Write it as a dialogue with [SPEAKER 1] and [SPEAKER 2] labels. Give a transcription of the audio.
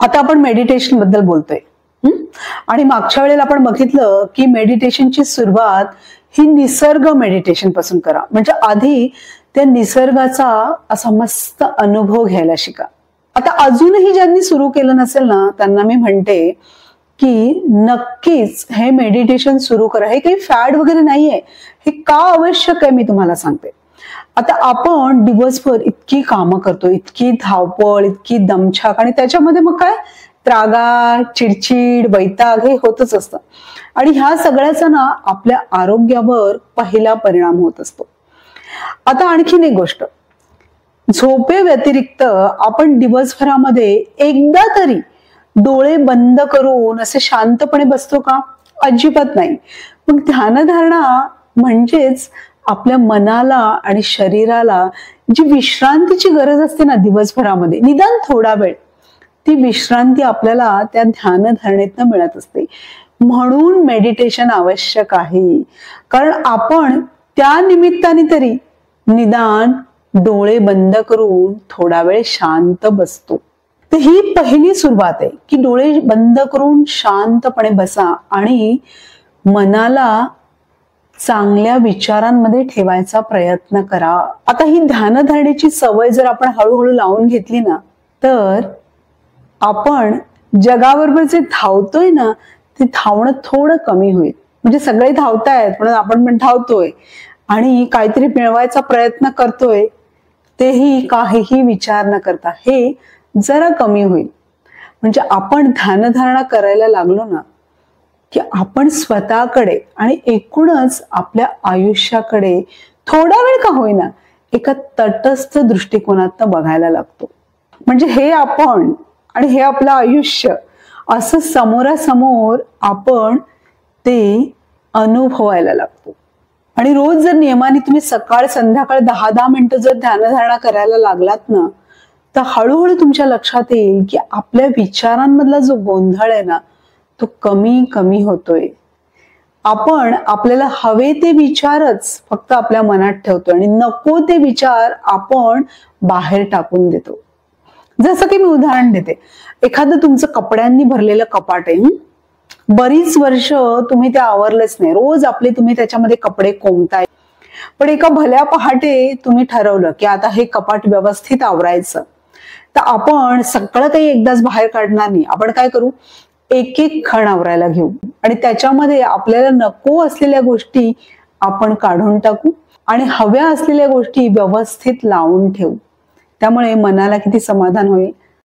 [SPEAKER 1] आता आपण मेडिटेशन बद्दल बोलतोय. आणि मागच्या वेळेला आपण बघितलं की मेडिटेशनची सुरुवात ही निसर्ग मेडिटेशन पासून करा. म्हणजे आधी त्या निसर्गाचा असा मस्त अनुभव घ्यायला शिका. आता अजूनही ज्यांनी सुरू केलं नसेल ना, त्यांना मी म्हणते की नक्कीच हे मेडिटेशन सुरू करा. हे काही फॅड वगैरे नाहीये. हे का आवश्यक आहे मी तुम्हाला सांगते. आता आपण दिवसभर इतकी कामं करतो, इतकी धावपळ, इतकी दमछाक, आणि त्याच्यामध्ये मग काय त्रागा, चिडचिड, वैताग हे होतच असतं. आणि ह्या सगळ्याचा ना आपल्या आरोग्यावर पहिला परिणाम होत असतो. आता आणखीन एक गोष्ट, झोपे व्यतिरिक्त आपण दिवसभरामध्ये एकदा तरी डोळे बंद करून असे शांतपणे बसतो का? अजिबात नाही. मग ध्यानधारणा म्हणजेच आपल्या मनाला आणि शरीराला जी विश्रांतीची गरज असते ना दिवसभरामध्ये, निदान थोडा वेळ, ती विश्रांती आपल्याला त्या ध्यानधारणेतनं मिळत असते. म्हणून मेडिटेशन आवश्यक आहे. कारण आपण त्या निमित्ताने तरी निदान डोळे बंद करून थोडा वेळ शांत बसतो. तर ही पहिली सुरुवात आहे की डोळे बंद करून शांतपणे बसा आणि मनाला चांगल्या विचारांमध्ये ठेवायचा प्रयत्न करा. आता ही ध्यानधारणेची सवय जर आपण हळूहळू लावून घेतली ना, तर आपण जगाबरोबर जे धावतोय ना, ते धावणं थोडं कमी होईल. म्हणजे सगळे धावतायत पण आपण पण धावतोय आणि काहीतरी मिळवायचा प्रयत्न करतोय, तेही काहीही विचार न करता हे जरा कमी होईल. म्हणजे आपण ध्यानधारणा करायला लागलो ना की आपण स्वतःकडे आणि एकूणच आपल्या आयुष्याकडे थोडा वेळ का होईना एका तटस्थ दृष्टिकोनातनं बघायला लागतो. म्हणजे हे आपण आणि हे आपलं आयुष्य असं समोरासमोर आपण ते अनुभवायला लागतो. आणि रोज जर नियमाने तुम्ही सकाळ संध्याकाळ 10-10 मिनिटं जर ध्यानधारणा करायला लागलात ना, तर हळूहळू तुमच्या लक्षात येईल की आपल्या विचारांमधला जो गोंधळ आहे ना, तो कमी कमी होतोय. आपण आपल्याला हवे ते विचारच फक्त आपल्या मनात ठेवतो आणि नको ते विचार आपण बाहेर टाकून देतो. जसं की मी उदाहरण देते, एखादं तुमचं कपड्यांनी भरलेलं कपाट आहे. बरीच वर्ष तुम्ही ते आवरलंच नाही, रोज आपले तुम्ही त्याच्यामध्ये कपडे कोंबताय. पण एका भल्या पहाटे तुम्ही ठरवलं की आता हे कपाट व्यवस्थित आवरायचं. तर आपण सगळं काही एकदाच बाहेर काढणार नाही. आपण काय करू, एक एक खण आवरायला घेऊ आणि त्याच्यामध्ये आपल्याला नको असलेल्या गोष्टी आपण काढून टाकू आणि हव्या असलेल्या गोष्टी व्यवस्थित लावून ठेवू. त्यामुळे मनाला किती समाधान होईल.